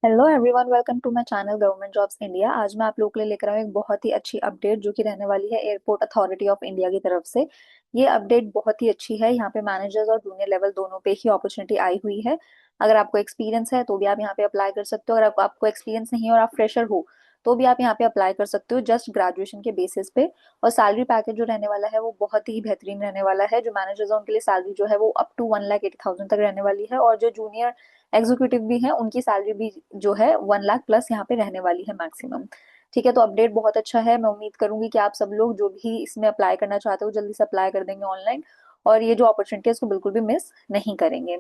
Hello everyone, welcome to my channel government jobs India. आज मैं आप लोगों के लिए लेकर आऊँ एक बहुत ही अच्छी अपडेट जो कि रहने वाली है एयरपोर्ट अथॉरिटी ऑफ इंडिया की तरफ से। ये अपडेट बहुत ही अच्छी है। यहाँ पे मैनेजर्स और जूनियर लेवल दोनों पे ही अपॉर्चुनिटी आई हुई है। अगर आपको एक्सपीरियंस है तो भी आप यहाँ पे अप्लाई कर सकते हो। अगर आपको एक्सपीरियंस नहीं है और आप फ्रेशर हो तो भी आप यहाँ पे अप्लाई कर सकते हो, जस्ट ग्रेजुएशन के बेसिस पे। और सैलरी पैकेज जो रहने वाला है वो बहुत ही बेहतरीन रहने वाला है। जो मैनेजर्स है उनके लिए सैलरी जो है वो अप टू 1,80,000 तक रहने वाली है, और जो जूनियर एग्जीक्यूटिव भी हैं उनकी सैलरी भी जो है 1 लाख प्लस यहाँ पे रहने वाली है मैक्सिमम। ठीक है, तो अपडेट बहुत अच्छा है। मैं उम्मीद करूंगी कि आप सब लोग जो भी इसमें अप्लाई करना चाहते हो जल्दी से अप्लाई कर देंगे ऑनलाइन, और ये जो अपॉर्चुनिटी है इसको बिल्कुल भी मिस नहीं करेंगे।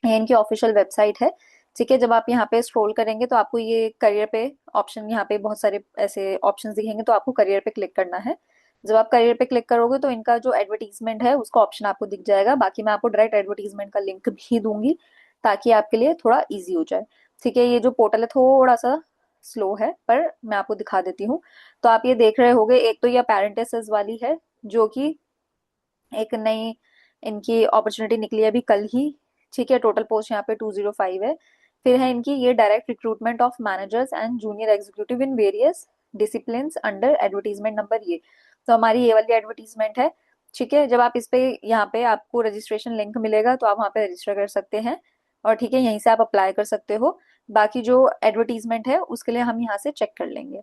ये इनकी ऑफिशियल वेबसाइट है। ठीक है, जब आप यहाँ पे स्क्रॉल करेंगे तो आपको ये करियर पे ऑप्शन, यहाँ पे बहुत सारे ऐसे ऑप्शंस दिखेंगे, तो आपको करियर पे क्लिक करना है। जब आप करियर पे क्लिक करोगे तो इनका जो एडवर्टीजमेंट है उसका ऑप्शन आपको दिख जाएगा। बाकी मैं आपको डायरेक्ट एडवर्टीजमेंट का लिंक भी दूंगी ताकि आपके लिए थोड़ा इजी हो जाए। ठीक है, ये जो पोर्टल है थोड़ा सा स्लो है पर मैं आपको दिखा देती हूँ। तो आप ये देख रहे होगे, एक तो ये अपेरेंटिस वाली है जो कि एक नई इनकी अपॉर्चुनिटी निकली है अभी कल ही। ठीक है, टोटल पोस्ट यहाँ पे 205 है। फिर है इनकी ये direct recruitment of managers and junior executive in various disciplines under advertisement number ये। तो हमारी ये वाली एडवर्टीजमेंट है। ठीक है, जब आप इस पे यहाँ पे आपको रजिस्ट्रेशन लिंक मिलेगा तो आप वहाँ पे रजिस्टर कर सकते हैं, और ठीक है यहीं से आप अप्लाई कर सकते हो। बाकी जो एडवर्टीजमेंट है उसके लिए हम यहाँ से चेक कर लेंगे।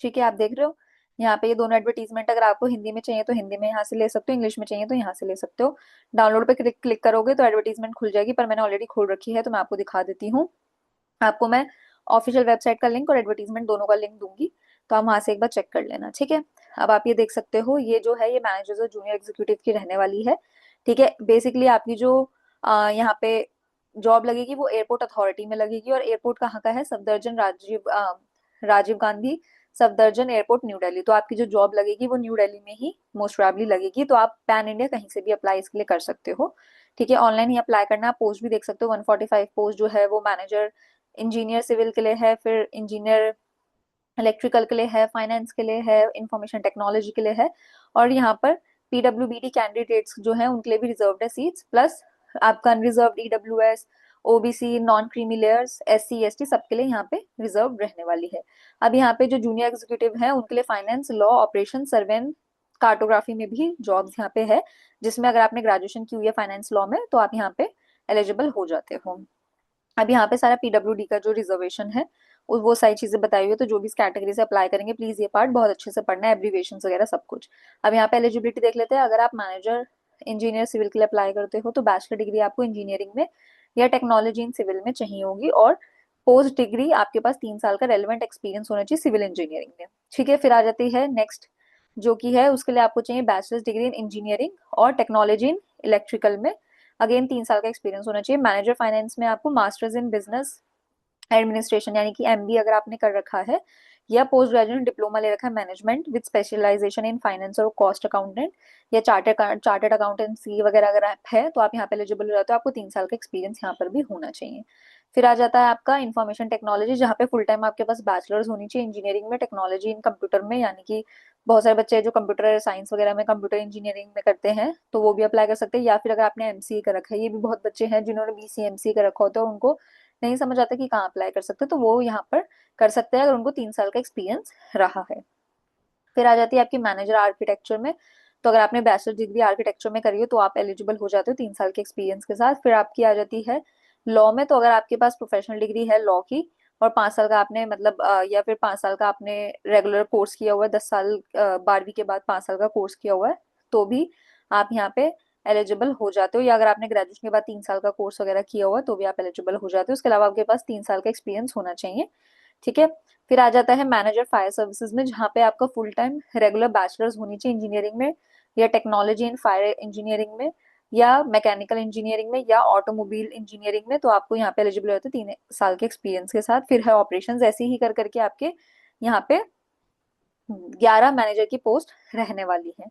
ठीक है, आप देख रहे हो यहाँ पे ये दोनों एडवर्टीजमेंट, अगर आपको हिंदी में चाहिए तो हिंदी में यहाँ से ले सकते हो, इंग्लिश में चाहिए तो यहाँ से ले सकते हो। डाउनलोड पे क्लिक क्लिक करोगे तो एडवर्टीजमेंट खुल जाएगी, पर मैंने ऑलरेडी खोल रखी है तो मैं आपको दिखा देती हूँ। आपको मैं ऑफिशियल वेबसाइट का लिंक और एडवर्टीजमेंट दोनों का लिंक दूंगी, तो आप वहां से एक बार चेक कर लेना। ठीक है, अब आप ये देख सकते हो, ये जो है ये मैनेजर्स और जूनियर एग्जीक्यूटिव की रहने वाली है। ठीक है, बेसिकली आपकी जो यहाँ पे जॉब लगेगी वो एयरपोर्ट अथॉरिटी में लगेगी, और एयरपोर्ट कहाँ का है, सफदरजंग राजीव गांधी सफदरजंग एयरपोर्ट न्यू दिल्ली। तो आपकी जो जॉब लगेगी वो न्यू दिल्ली में ही मोस्ट प्रोबेबली लगेगी। तो आप पैन इंडिया कहीं से भी अप्लाई इसके लिए कर सकते हो। ठीक है, ऑनलाइन ही अप्लाई करना। आप पोस्ट भी देख सकते हो, 145 पोस्ट जो है वो मैनेजर इंजीनियर सिविल के लिए है, फिर इंजीनियर इलेक्ट्रिकल के लिए है, फाइनेंस के लिए है, इंफॉर्मेशन टेक्नोलॉजी के लिए है। और यहाँ पर पीडब्ल्यूबीडी कैंडिडेट्स जो है उनके लिए भी रिजर्व्ड है सीट्स, प्लस आपका unreserved EWS, OBC, non creamy layers, SC ST सबके लिए यहाँ पे रिजर्व रहने वाली है। अब यहाँ पे जो जूनियर एग्जीक्यूटिव है उनके लिए फाइनेंस, लॉ, ऑपरेशन, सर्वेन, कार्टोग्राफी में भी जॉब्स यहाँ पे है, जिसमें अगर आपने ग्रेजुएशन की हुई है फाइनेंस लॉ में तो आप यहाँ पे एलिजिबल हो जाते हो। अब यहाँ पे सारा पीडब्ल्यूडी का जो रिजर्वेशन है वो सारी चीजें बताई हुई है। तो जो भी इस कैटेगरी से अप्लाई करेंगे प्लीज ये पार्ट बहुत अच्छे से पढ़ना है, एब्रीविएशन वगैरह सब कुछ। अब यहाँ पे एलिजिबिलिटी देख लेते हैं। अगर आप मैनेजर इंजीनियर सिविल के लिए अप्लाई करते हो तो बैचलर डिग्री आपको इंजीनियरिंग में या टेक्नोलॉजी इन सिविल में चाहिए होगी, और पोस्ट डिग्री आपके पास 3 साल का रेलिवेंट एक्सपीरियंस होना चाहिए सिविल इंजीनियरिंग में। ठीक है, फिर आ जाती है नेक्स्ट जो कि है उसके लिए आपको चाहिए बैचलर्स डिग्री इन इंजीनियरिंग और टेक्नोलॉजी इन इलेक्ट्रिकल में। अगेन 3 साल का एक्सपीरियंस होना चाहिए। मैनेजर फाइनेंस में आपको मास्टर्स इन बिजनेस एडमिनिस्ट्रेशन यानी कि एमबी अगर आपने कर रखा है, या पोस्ट ग्रेजुएट डिप्लोमा ले रखा है management with specialization in finance और कॉस्ट अकाउंटेंट, या चार्टर्ड अकाउंटेंसी वगैरह अगर आप है तो आप यहाँ पे एलिजिबल हो जाते हो। आपको 3 साल का एक्सपीरियंस यहाँ पर भी होना चाहिए। फिर आ जाता है आपका इन्फॉर्मेशन टेक्नोलॉजी, जहाँ पे फुल टाइम आपके पास बैचलर्स होनी चाहिए इंजीनियरिंग में, टेक्नोलॉजी इन कंप्यूटर में, यानी कि बहुत सारे बच्चे हैं जो कंप्यूटर साइंस वगैरह में कंप्यूटर इंजीनियरिंग में करते हैं तो वो भी अप्लाई कर सकते हैं। या फिर अगर आपने एमसीए कर रखा है, ये भी बहुत बच्चे हैं जिन्होंने बीसीए एमसीए कर रखा होता है, उनको नहीं समझ आता कि कहाँ अप्लाई कर सकते हैं, तो वो यहाँ पर कर सकते हैं अगर उनको 3 साल का एक्सपीरियंस रहा है। फिर आ जाती है आपकी मैनेजर आर्किटेक्चर में। तो अगर आपने बैचलर डिग्री आर्किटेक्चर में करी हो तो आप एलिजिबल हो जाते हो 3 साल के एक्सपीरियंस के साथ। फिर आपकी आ जाती है लॉ में। तो अगर आपके पास प्रोफेशनल डिग्री है लॉ की, और 5 साल का आपने मतलब या फिर 5 साल का आपने रेगुलर कोर्स किया हुआ है, 10 साल 12वीं के बाद 5 साल का कोर्स किया हुआ है, तो भी आप यहाँ पे एलिजिबल हो जाते हो। या अगर आपने ग्रेजुएशन के बाद 3 साल का कोर्स वगैरह किया हुआ है तो भी आप एलिजिबल हो जाते हो। उसके अलावा आपके पास 3 साल का एक्सपीरियंस होना चाहिए। ठीक है, फिर आ जाता है मैनेजर फायर सर्विसेज में, जहाँ पे आपका फुल टाइम रेगुलर बैचलर्स होनी चाहिए इंजीनियरिंग में, या टेक्नोलॉजी इन फायर इंजीनियरिंग में, या मैकेनिकल इंजीनियरिंग में, या ऑटोमोबाइल इंजीनियरिंग में। तो आपको यहाँ पे एलिजिबल होते हैं 3 साल के एक्सपीरियंस के साथ। फिर है ऑपरेशन, ऐसे ही कर करके आपके यहाँ पे 11 मैनेजर की पोस्ट रहने वाली है।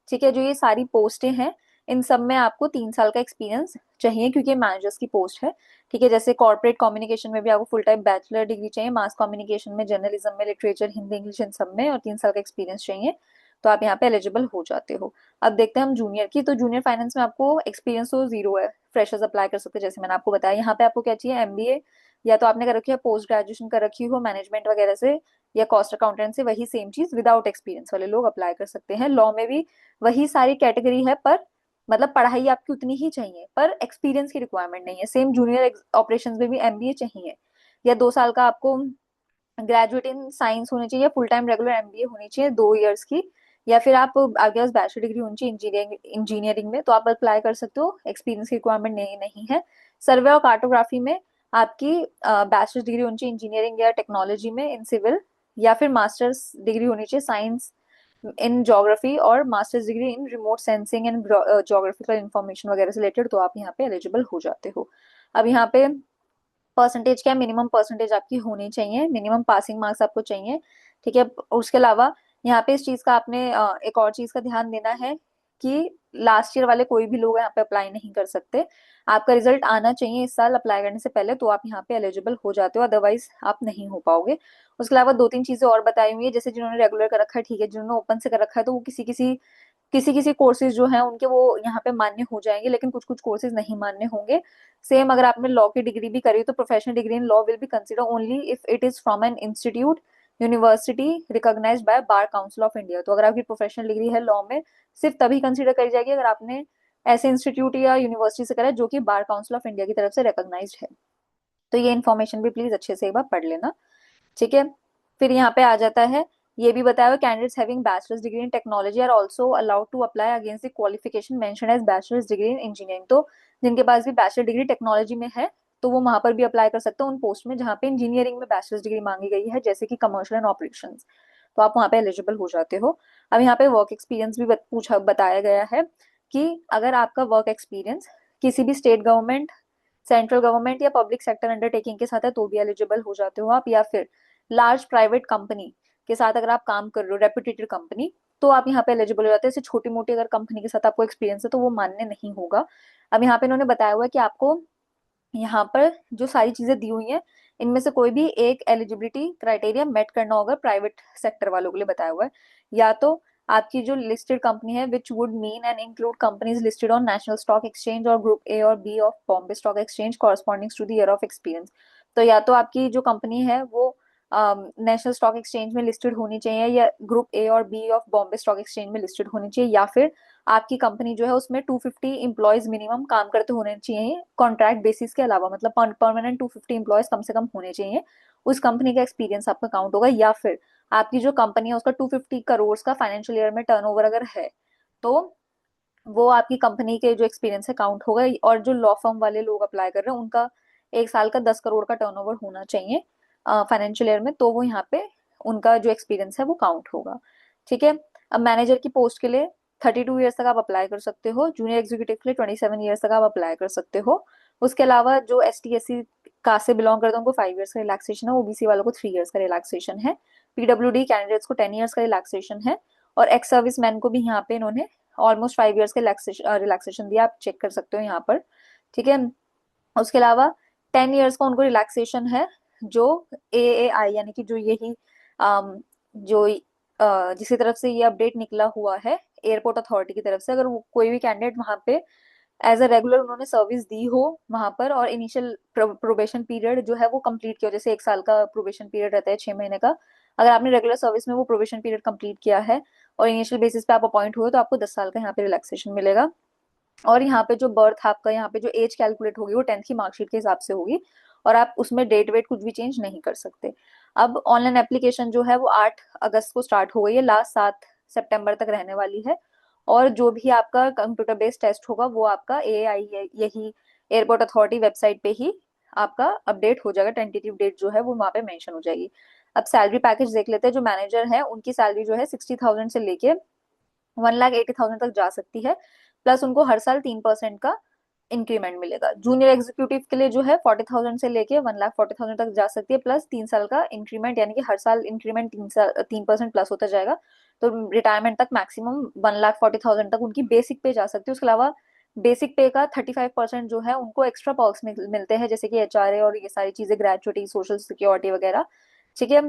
ठीक है, जो ये सारी पोस्टें हैं इन सब में आपको 3 साल का एक्सपीरियंस चाहिए क्योंकि मैनेजर्स की पोस्ट है। ठीक है, जैसे कॉर्पोरेट कम्युनिकेशन में भी आपको फुल टाइम बैचलर डिग्री चाहिए, मास कम्युनिकेशन में, जर्नलिज्म में, लिटरेचर, हिंदी, इंग्लिश इन सब में, और 3 साल का एक्सपीरियंस चाहिए। तो आप यहाँ पे एलिजिबल हो जाते हो। अब देखते हैं हम जूनियर की। तो जूनियर फाइनेंस में आपको एक्सपीरियंस तो जीरो है, फ्रेशर्स अप्लाई कर सकते हैं जैसे मैंने आपको बताया। यहाँ पे आपको क्या चाहिए, एमबीए या तो आपने कर रखी है, पोस्ट ग्रेजुएशन कर रखी हो मैनेजमेंट वगैरह से या कॉस्ट अकाउंटेंट से, वही सेम चीज विदाउट एक्सपीरियंस वाले लोग अप्लाई कर सकते हैं। लॉ में भी वही सारी कैटेगरी है, पर मतलब पढ़ाई आपकी उतनी ही चाहिए पर एक्सपीरियंस की रिक्वायरमेंट नहीं है। सेम जूनियर ऑपरेशंस में भी एमबीए चाहिए या 2 साल का आपको ग्रेजुएट इन साइंस होनी चाहिए, फुल टाइम रेगुलर एमबीए होनी चाहिए 2 इयर्स की, या फिर आप आपके पास बैचलर डिग्री होनी चाहिए इंजीनियरिंग में, तो आप अप्लाई कर सकते हो। एक्सपीरियंस की रिक्वायरमेंट नहीं है। सर्वे और कार्टोग्राफी में आपकी बैचलर डिग्री होनी चाहिए इंजीनियरिंग या टेक्नोलॉजी में इन सिविल, या फिर मास्टर्स डिग्री होनी चाहिए साइंस इन ज्योग्राफी और masters degree in remote sensing and geographical information वगैरह से रिलेटेड, तो आप यहाँ पे एलिजिबल हो जाते हो। अब यहाँ पे परसेंटेज क्या है, मिनिमम परसेंटेज आपकी होनी चाहिए, मिनिमम पासिंग मार्क्स आपको चाहिए, ठीक है। उसके अलावा यहाँ पे इस चीज का आपने एक और चीज का ध्यान देना है कि लास्ट ईयर वाले कोई भी लोग यहाँ पे अप्लाई नहीं कर सकते। आपका रिजल्ट आना चाहिए इस साल अप्लाई करने से पहले, तो आप यहाँ पे एलिजिबल हो जाते हो, अदरवाइज आप नहीं हो पाओगे। उसके अलावा 2-3 चीजें और बताई हुई है, जैसे जिन्होंने रेगुलर कर रखा है ठीक है, जिन्होंने ओपन से कर रखा है तो वो किसी किसी कोर्सेज जो हैं उनके वो यहाँ पे मान्य हो जाएंगे, लेकिन कुछ कुछ कोर्सेज नहीं मान्य होंगे। सेम अगर आपने लॉ की डिग्री भी करी तो professional degree in law will be consider only if it is from an institute university recognized by Bar Council of India. तो अगर आपकी प्रोफेशनल डिग्री है लॉ में, सिर्फ तभी कंसिडर करी जाएगी अगर आपने ऐसे इंस्टीट्यूट या यूनिवर्सिटी से करा है जो कि बार काउंसिल ऑफ इंडिया की तरफ से रिकॉग्नाइज्ड है। तो ये इन्फॉर्मेशन भी प्लीज अच्छे से एक बार पढ़ लेना, ठीक है। फिर यहाँ पे आ जाता है, ये भी बताया हुआ candidates having bachelors degree in technology are also allowed to apply against the qualification mention as bachelors degree in engineering. तो जिनके पास भी बैचलर डिग्री टेक्नोलॉजी में है तो वो वहां पर भी अप्लाई कर सकते हैं उन पोस्ट में जहाँ पे इंजीनियरिंग में बैचलर्स डिग्री मांगी गई है, जैसे कि कमर्शियल एंड ऑपरेशंस, तो आप वहां पे एलिजिबल हो जाते हो। अब यहाँ पे वर्क एक्सपीरियंस भी पूछा बताया गया है कि अगर आपका वर्क एक्सपीरियंस किसी भी स्टेट गवर्नमेंट, सेंट्रल गवर्नमेंट या पब्लिक सेक्टर अंडरटेकिंग के साथ है तो भी एलिजिबल हो जाते हो आप, या फिर लार्ज प्राइवेट कंपनी के साथ अगर आप काम कर रहे हो, रेपुटेटेड कंपनी, तो आप यहाँ पे एलिजिबल हो जाते हैं। ऐसे छोटी मोटी अगर कंपनी के साथ आपको एक्सपीरियंस है तो वो मान्य नहीं होगा। अब यहाँ पे इन्होंने बताया हुआ है कि आपको यहाँ पर जो सारी चीजें दी हुई हैं इनमें से कोई भी एक एलिजिबिलिटी क्राइटेरिया मेट करना होगा, प्राइवेट सेक्टर वालों के लिए बताया हुआ है। या तो आपकी जो लिस्टेड कंपनी है which would mean and include companies listed on National Stock Exchange और ग्रुप ए और B of Bombay Stock Exchange corresponding to the year of experience. तो या तो आपकी जो कंपनी है वो नेशनल स्टॉक एक्सचेंज में लिस्टेड होनी चाहिए या ग्रुप ए और B of Bombay Stock Exchange में लिस्टेड होनी चाहिए, या फिर आपकी कंपनी जो है उसमें 250 इंप्लॉयज मिनिमम काम करते होने चाहिए कॉन्ट्रैक्ट बेसिस के अलावा, मतलब परमानेंट 250 इंप्लॉयज कम से कम होने चाहिए, उस कंपनी का एक्सपीरियंस आपका काउंट होगा। या फिर आपकी जो कंपनी है उसका 250 करोड़ का फाइनेंशियल ईयर में टर्नओवर अगर है तो वो आपकी कंपनी के जो एक्सपीरियंस है काउंट होगा। और जो लॉ फर्म वाले लोग अप्लाई कर रहे हैं उनका 1 साल का 10 करोड़ का टर्नओवर होना चाहिए फाइनेंशियल ईयर में, तो वो यहाँ पे उनका जो एक्सपीरियंस है वो काउंट होगा, ठीक है। अब मैनेजर की पोस्ट के लिए 32 ईयर्स तक आप अप्लाई कर सकते हो, जूनियर एग्जीक्यूटिव के लिए 27 ईयर्स तक आप अप्लाई कर सकते हो। उसके अलावा जो ST SC कास्ट से बिलोंग करते हैं उनको 5 ईयर्स का रिलैक्सेशन है, OBC वालों को 3 ईयर्स का रिलैक्सेशन है, PWD कैंडिडेट्स को 10 ईयर्स का रिलैक्सेशन है, और एक्स सर्विस मैन को भी यहाँ पे इन्होंने ऑलमोस्ट 5 ईयर्स के रिलैक्सेशन दिया, आप चेक कर सकते हो यहाँ पर, ठीक है। उसके अलावा 10 ईयर्स का उनको रिलैक्सेशन है जो AAI यानी कि जो यही जो जिसकी तरफ से ये अपडेट निकला हुआ है एयरपोर्ट अथॉरिटी की तरफ से, अगर वो कोई भी कैंडिडेट वहां पे एज अ रेगुलर उन्होंने सर्विस दी हो वहां पर और इनिशियल प्रोबेशन पीरियड जो है वो कंप्लीट किया, जैसे 1 साल का प्रोबेशन पीरियड रहता है 6 महीने का, अगर आपने रेगुलर सर्विस में वो प्रोबेशन पीरियड कंप्लीट किया है और इनिशियल बेसिस पे आप अपॉइंट हुए तो आपको 10 साल का यहाँ पे रिलैक्सेशन मिलेगा। और यहाँ पे जो बर्थ आपका यहाँ पे जो एज कैलकुलेट होगी वो 10th की मार्कशीट के हिसाब से होगी, और आप उसमें डेट वेट कुछ भी चेंज नहीं कर सकते। अब ऑनलाइन एप्लीकेशन जो है वो 8 अगस्त को स्टार्ट हो गई है, लास्ट 7 सितंबर तक रहने वाली है, और जो भी आपका कंप्यूटर बेस्ड टेस्ट होगा वो आपका AAI यही एयरपोर्ट अथॉरिटी वेबसाइट पे ही आपका अपडेट हो जाएगा, टेंटेटिव डेट जो है वो वहाँ पे मेंशन हो जाएगी। अब सैलरी पैकेज देख लेते हैं। जो मैनेजर है उनकी सैलरी जो है 60,000 से लेके 1,80,000 तक जा सकती है, प्लस उनको हर साल 3% का इंक्रीमेंट मिलेगा। जूनियर एग्जीक्यूटिव के लिए जो है 40,000 से लेके 1,40,000 तक जा सकती है, प्लस 3 साल का इंक्रीमेंट, यानी कि हर साल इंक्रीमेंट 3% प्लस होता जाएगा, तो रिटायरमेंट तक मैक्सिमम 1,40,000 तक उनकी बेसिक पे जा सकती है। उसके अलावा बेसिक पे का 35% जो है उनको एक्स्ट्रा पर्क्स मिलते हैं, जैसे कि HRA और ये सारी चीजें, ग्रेचुटी, सोशल सिक्योरिटी वगैरह, ठीक है।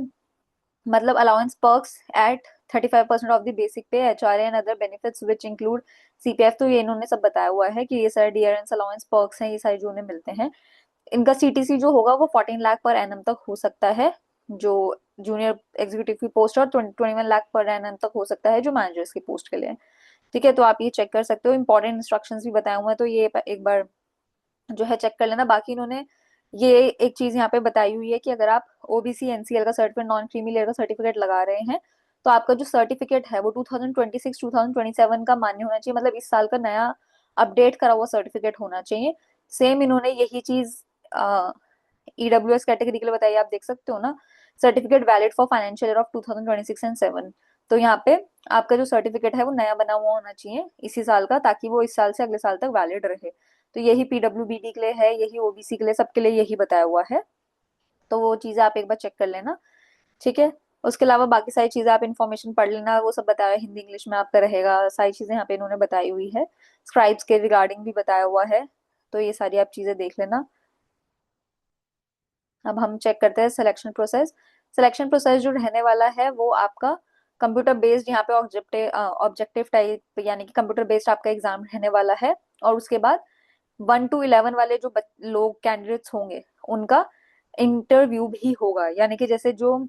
मतलब allowance perks at 35% of the basic pay, HRA and other benefits which include CPF, तो ये इन्होंने सब बताया हुआ है कि ये सारे डियरेंस अलाउंस पर्क्स हैं, ये सारे जो उन्हें मिलते हैं। इनका सीटीसी जो होगा वो 14 लाख पर एनम तक हो सकता है जो जूनियर एग्जीक्यूटिव की पोस्ट, और 21 लाख पर एनम तक हो सकता है जो मैनेजर्स की पोस्ट के लिए। ठीक है, तो आप ये चेक कर सकते हो। इंपॉर्टेंट इंस्ट्रक्शंस भी बताए हुए हैं, तो ये एक बार जो है चेक कर लेना। बाकी इन्होंने ये एक चीज यहाँ पे बताई हुई है कि अगर आप ओबीसी एनसीएल का सर्टिफिकेट, नॉन क्रीमी लेयर का सर्टिफिकेट लगा रहे हैं, तो आपका जो सर्टिफिकेट है वो 2026 2027 का मान्य होना चाहिए, मतलब इस साल का नया अपडेट करा हुआ सर्टिफिकेट होना चाहिए। सेम इन्होंने यही चीज ईडब्ल्यूएस कैटेगरी के लिए बताइए, आप देख सकते हो ना, certificate valid for financial year of 2026 and 7। तो यहाँ पे आपका जो सर्टिफिकेट है वो नया बना हुआ होना चाहिए इसी साल का, ताकि वो इस साल से अगले साल तक वैलिड रहे। तो यही पीडब्ल्यूबीडी के लिए है, यही ओबीसी के लिए, सबके लिए यही बताया हुआ है। तो वो चीजें आप एक बार चेक कर लेना। ठीक है, उसके अलावा बाकी सारी चीजें आप इन्फॉर्मेशन पढ़ लेना, वो सब बताया है, हिंदी इंग्लिश में आपका रहेगा, सारी चीजें यहाँ पे इन्होंने बताई हुई है। स्क्राइब्स के रिगार्डिंग भी बताया हुआ है, तो ये सारी आप चीजें देख लेना। अब हम चेक करते हैं सिलेक्शन प्रोसेस। सिलेक्शन प्रोसेस जो रहने वाला है वो आपका कंप्यूटर बेस्ड, यहाँ पे ऑब्जेक्टिव ऑब्जेक्टिव टाइप यानी कि कंप्यूटर बेस्ड आपका एग्जाम रहने वाला है। और उसके बाद 1 to 11 वाले जो लोग कैंडिडेट्स होंगे उनका इंटरव्यू भी होगा, यानी कि जैसे जो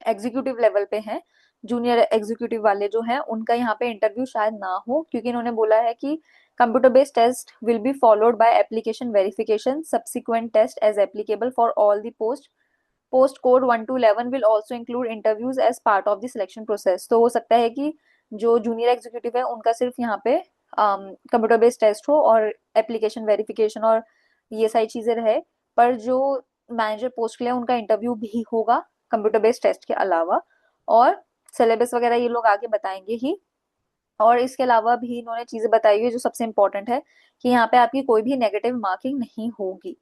एग्जीक्यूटिव लेवल पे हैं, जूनियर एग्जीक्यूटिव वाले जो हैं, उनका यहाँ पे इंटरव्यू शायद ना हो, क्योंकि इन्होंने बोला है कि computer based test will be followed by application verification subsequent test as applicable for all the post code 1 to 11 will also include interviews as part of the selection process. तो हो सकता है कि जो जूनियर एग्जीक्यूटिव है उनका सिर्फ यहाँ पे कंप्यूटर बेस्ड टेस्ट हो और एप्लीकेशन वेरिफिकेशन और ये सारी चीजें रहे, पर जो मैनेजर पोस्ट के लिए उनका इंटरव्यू भी होगा कंप्यूटर बेस्ड टेस्ट के अलावा। और सिलेबस वगैरह ये लोग आगे बताएंगे ही। और इसके अलावा भी इन्होंने चीजें बताई हुई है जो सबसे इंपॉर्टेंट है, कि यहाँ पे आपकी कोई भी नेगेटिव मार्किंग नहीं होगी।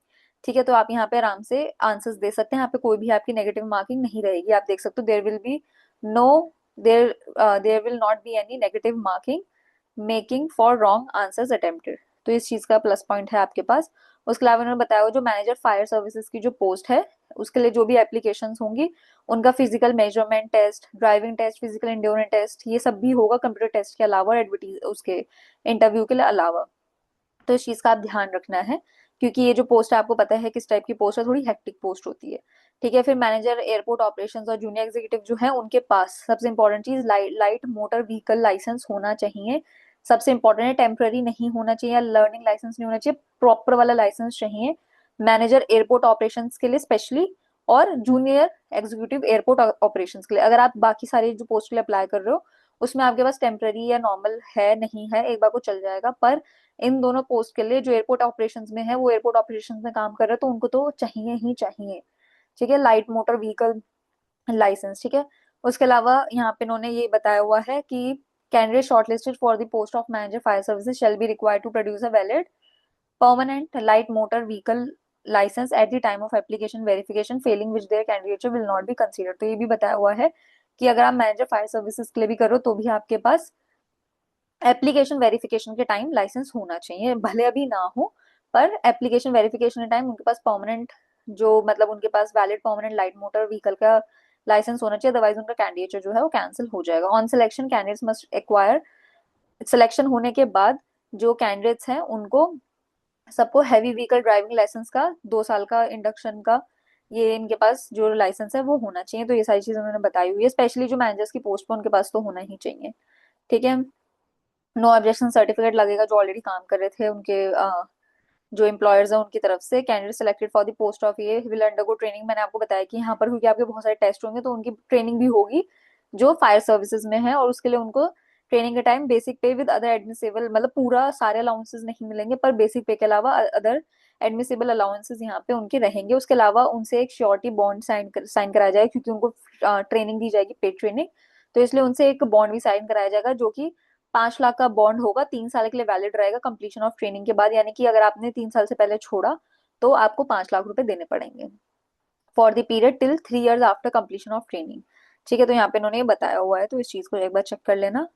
ठीक है, तो आप यहाँ पे आराम से आंसर्स दे सकते हैं, यहाँ पे कोई भी आपकी नेगेटिव मार्किंग नहीं रहेगी। आप देख सकते हो there will be no there there will not be any negative marking making for wrong answers attempted. तो इस चीज का प्लस पॉइंट है आपके पास। उसके अलावा उन्होंने बताया जो मैनेजर फायर सर्विसेज की जो पोस्ट है उसके लिए जो भी एप्लीकेशंस होंगी उनका physical measurement test, driving test, physical endurance test, ये सब भी होगा कंप्यूटर टेस्ट के अलावा, एडवर्टीज उसके इंटरव्यू के लिए अलावा। तो इस चीज का आप ध्यान रखना है, क्योंकि ये जो पोस्ट है आपको पता है किस टाइप की पोस्ट है, थोड़ी हेक्टिक पोस्ट होती है। ठीक है, फिर मैनेजर एयरपोर्ट ऑपरेशंस और जूनियर एग्जीक्यूटिव जो है उनके पास सबसे इंपॉर्टेंट चीज लाइट मोटर व्हीकल लाइसेंस होना चाहिए। सबसे इंपॉर्टेंट है, टेम्पररी नहीं होना चाहिए, लर्निंग लाइसेंस नहीं होना चाहिए, प्रॉपर वाला लाइसेंस चाहिए मैनेजर एयरपोर्ट ऑपरेशंस के लिए स्पेशली, और जूनियर एग्जीक्यूटिव एयरपोर्ट ऑपरेशंस के लिए। अगर आप बाकी सारे जो पोस्ट के लिए अप्लाई कर रहे हो उसमें आपके पास टेम्पररी या नॉर्मल है नहीं है, एक बार को चल जाएगा, पर इन दोनों पोस्ट के लिए जो एयरपोर्ट ऑपरेशंस में है वो एयरपोर्ट ऑपरेशंस में काम कर रहे हैं तो उनको तो चाहिए ही चाहिए। ठीक है, लाइट मोटर व्हीकल लाइसेंस। ठीक है, उसके अलावा यहाँ पे इन्होंने ये बताया हुआ है कि candidate shortlisted for the post of manager fire services shall be required to produce a valid permanent light motor vehicle license at the time of application verification failing which their candidature will not be considered। तो ये भी बताया हुआ है कि अगर आप manager fire services के लिए भी करो तो भी आपके पास एप्लीकेशन वेरिफिकेशन के टाइम लाइसेंस होना चाहिए, भले अभी ना हो, पर एप्लीकेशन वेरिफिकेशन के टाइम उनके पास परमानेंट जो मतलब उनके पास valid permanent light motor vehicle का लाइसेंस होना चाहिए, अदरवाइज उनका कैंडिडेट जो है वो कैंसिल हो जाएगा। On selection candidates must acquire, selection होने के बाद जो कैंडिडेट्स हैं उनको सबको हैवी व्हीकल ड्राइविंग लाइसेंस का 2 साल का इंडक्शन का ये इनके पास जो लाइसेंस है वो होना चाहिए। तो ये सारी चीजें उन्होंने बताई हुई है, स्पेशली जो मैनेजर्स की पोस्ट पे उनके पास तो होना ही चाहिए। ठीक है, नो ऑब्जेक्शन सर्टिफिकेट लगेगा जो ऑलरेडी काम कर रहे थे उनके जो एम्प्लॉयर्स हैं उनकी तरफ से। Candidate selected for the post of ये विल अंडरगो ट्रेनिंग, मैंने आपको बताया कि यहाँ पर क्योंकि आपके बहुत सारे टेस्ट होंगे तो उनकी ट्रेनिंग भी होगी जो फायर सर्विसेज में है, और उसके लिए उनको ट्रेनिंग के टाइम बेसिक पे विद अदर एडमिसिबल, मतलब पूरा सारे अलाउंसेस नहीं मिलेंगे पर बेसिक पे के अलावा अदर एडमिसिबल अलाउंसेस यहाँ पे उनके रहेंगे। उसके अलावा उनसे एक श्योरिटी बॉन्ड साइन कराया जाएगा, क्योंकि उनको ट्रेनिंग दी जाएगी, पेड ट्रेनिंग, तो इसलिए उनसे एक बॉन्ड भी साइन कराया जाएगा जो कि 5 लाख का बॉन्ड होगा, 3 साल के लिए वैलिड रहेगा कंप्लीशन ऑफ ट्रेनिंग के बाद, यानी कि अगर आपने 3 साल से पहले छोड़ा तो आपको 5 लाख रुपए देने पड़ेंगे for the period till 3 years after completion of training. ठीक है, तो यहाँ पे इन्होंने ये बताया हुआ है, तो इस चीज को एक बार चेक कर लेना।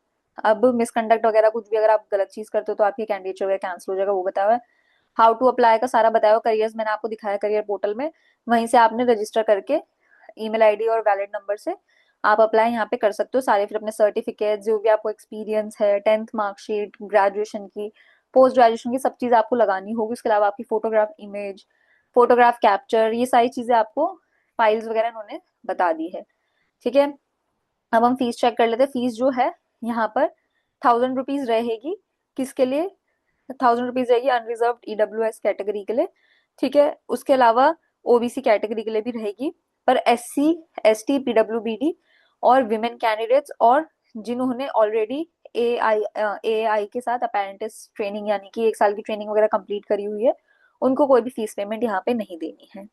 अब मिसकंडक्ट वगैरह कुछ भी अगर आप गलत चीज करते हो तो आपकी कैंडिडेट वगैरह कैंसिल हो जाएगा, वो बताया हुआ है। हाउ टू अप्लाई का सारा बताया हुआ, करियर्स मैंने आपको दिखाया करियर पोर्टल में, वहीं से आपने रजिस्टर करके ईमेल आईडी और वैलिड नंबर से आप अप्लाई यहाँ पे कर सकते हो सारे, फिर अपने सर्टिफिकेट जो भी आपको एक्सपीरियंस है, 10th मार्कशीट, ग्रेजुएशन की, पोस्ट ग्रेजुएशन की, सब चीज़ आपको लगानी होगी। उसके अलावा आपकी फोटोग्राफ इमेज, फोटोग्राफ कैप्चर, ये सारी चीज़ें आपको फाइल्स वगैरह उन्होंने बता दी है। ठीक है, अब हम फीस चेक कर लेते हैं। फीस जो है यहाँ पर 1000 रुपीज रहेगी। किसके लिए? 1000 रुपीज रहेगी अनरिजर्व ईडब्ल्यूएस कैटेगरी के लिए। ठीक है, उसके अलावा ओबीसी कैटेगरी के लिए भी रहेगी। पर एससी, एसटी, पीडब्ल्यूबीडी और विमेन कैंडिडेट्स और जिन्होंने ऑलरेडी ए आई के साथ अपेरेंटिस ट्रेनिंग यानी कि 1 साल की ट्रेनिंग वगैरह कंप्लीट करी हुई है, उनको कोई भी फीस पेमेंट यहाँ पे नहीं देनी है।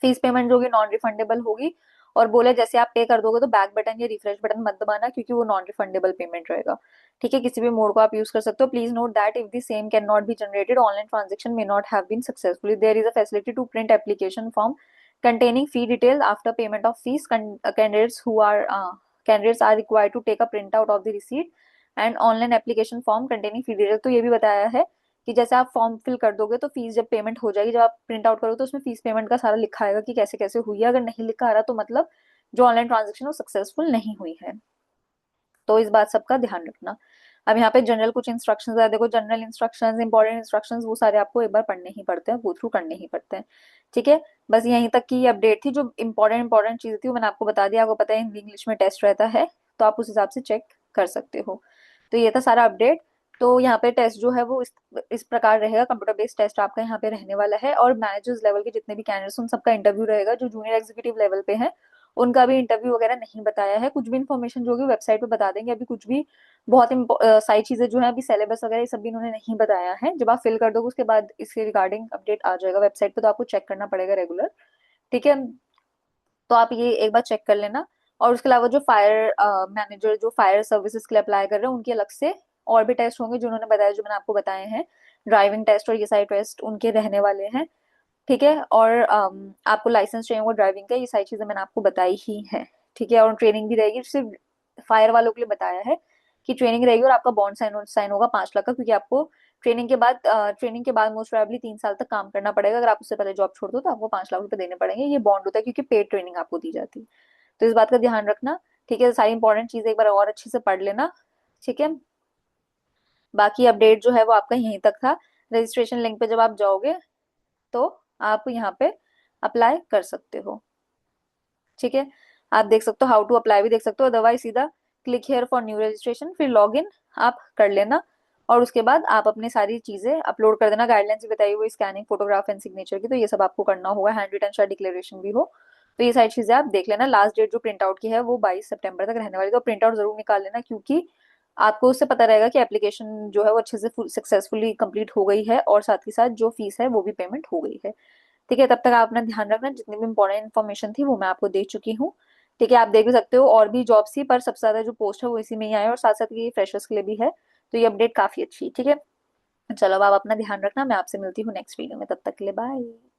फीस पेमेंट जो होगी नॉन रिफंडेबल होगी। और बोले जैसे आप पे कर दोगे तो बैक बटन या रिफ्रेश बटन मत दबाना, क्योंकि वो नॉन रिफंडेबल पेमेंट रहेगा। ठीक है, किसी भी मोड को आप यूज कर सकते हो। Please note that if the same can not be generated, online transaction may not have been successfully, there is a facility to print application form containing fee details after payment of fees. Candidates are required to take a printout of the receipt and online application form containing fee details। तो ये भी बताया है कि जैसे आप form fill कर दोगे तो फीस जब पेमेंट हो जाएगी, जब आप प्रिंट आउट करोगे तो उसमें फीस पेमेंट का सारा लिखा आएगा कि कैसे कैसे हुई है। अगर नहीं लिखा आ रहा तो मतलब जो ऑनलाइन ट्रांजेक्शन वो सक्सेसफुल नहीं हुई है। तो इस बात सबका ध्यान रखना। अब यहाँ पे जनरल कुछ इंस्ट्रक्शंस है, देखो जनरल इंस्ट्रक्शंस, इंपॉर्टेंट इंस्ट्रक्शंस, वो सारे आपको एक बार पढ़ने ही पड़ते हैं, गो थ्रू करने ही पड़ते हैं। ठीक है, बस यहीं तक की अपडेट थी। जो इंपॉर्टेंट चीज थी वो मैंने आपको बता दिया। आपको पता है हिंदी इंग्लिश में टेस्ट रहता है, तो आप उस हिसाब से चेक कर सकते हो। तो ये था सारा अपडेट। तो यहाँ पे टेस्ट जो है वो इस प्रकार रहेगा। कंप्यूटर बेस्ड टेस्ट आपका यहाँ पे रहने वाला है, और मैनेजर्स लेवल के जितने भी कैंडिडेट्स उन सबका इंटरव्यू रहेगा। जो जूनियर एग्जीक्यूटिव लेवल पे है उनका भी इंटरव्यू वगैरह नहीं बताया है। कुछ भी इन्फॉर्मेशन जो होगी वेबसाइट पे बता देंगे। अभी कुछ भी बहुत सारी चीजें जो है अभी सिलेबस वगैरह ये सब भी इन्होंने नहीं बताया है। जब आप फिल कर दोगे उसके बाद इसके रिगार्डिंग अपडेट आ जाएगा वेबसाइट पे, तो आपको चेक करना पड़ेगा रेगुलर। ठीक है, तो आप ये एक बार चेक कर लेना। और उसके अलावा जो फायर मैनेजर जो फायर सर्विसेज के लिए अप्लाई कर रहे हैं उनके अलग से और भी टेस्ट होंगे, जो उन्होंने बताया, जो मैंने आपको बताए हैं। ड्राइविंग टेस्ट और ये सारे टेस्ट उनके रहने वाले हैं। ठीक है, और आपको लाइसेंस चाहिए होगा ड्राइविंग का, ये सारी चीजें मैंने आपको बताई ही है। ठीक है, और ट्रेनिंग भी रहेगी। सिर्फ फायर वालों के लिए बताया है कि ट्रेनिंग रहेगी, और आपका बॉन्ड साइन होगा 5 लाख का, क्योंकि आपको ट्रेनिंग के बाद मोस्ट प्रोबेबली 3 साल तक काम करना पड़ेगा। अगर आप उससे पहले जॉब छोड़ दो तो आपको 5 लाख रुपए देने पड़ेंगे। ये बॉन्ड होता है क्योंकि पेड ट्रेनिंग आपको दी जाती है। तो इस बात का ध्यान रखना। ठीक है, सारी इंपॉर्टेंट चीजें एक बार और अच्छे से पढ़ लेना। ठीक है, बाकी अपडेट जो है वो आपका यहीं तक था। रजिस्ट्रेशन लिंक पे जब आप जाओगे तो आप यहाँ पे अप्लाई कर सकते हो। ठीक है, आप देख सकते हो हाउ टू अप्लाई भी देख सकते हो, अदरवाइज सीधा click here for new registration, फिर लॉग इन आप कर लेना। और उसके बाद आप अपनी सारी चीजें अपलोड कर देना। गाइडलाइंस भी बताई हुई स्कैनिंग, फोटोग्राफ एंड सिग्नेचर की, तो ये सब आपको करना होगा। हैंड रिटन शायद डिक्लेरेशन भी हो, तो ये सारी चीजें आप देख लेना। लास्ट डेट जो प्रिंट आउट की है वो 22 सितंबर तक रहने वाली है, तो प्रिंट आउट जरूर निकाल लेना, क्योंकि आपको उससे पता रहेगा कि एप्लीकेशन जो है वो अच्छे से सक्सेसफुली कंप्लीट हो गई है, और साथ ही साथ जो फीस है वो भी पेमेंट हो गई है। ठीक है, तब तक आप अपना ध्यान रखना। जितनी भी इंपॉर्टेंट इन्फॉर्मेशन थी वो मैं आपको दे चुकी हूँ। ठीक है, आप देख भी सकते हो और भी जॉब्स थी, पर सबसे ज्यादा जो पोस्ट है वो इसी में ही आया, और साथ साथ ये फ्रेशर्स के लिए भी है। तो ये अपडेट काफी अच्छी है। ठीक है, चलो अब आप अपना ध्यान रखना। मैं आपसे मिलती हूँ नेक्स्ट वीडियो में, तब तक के लिए बाय।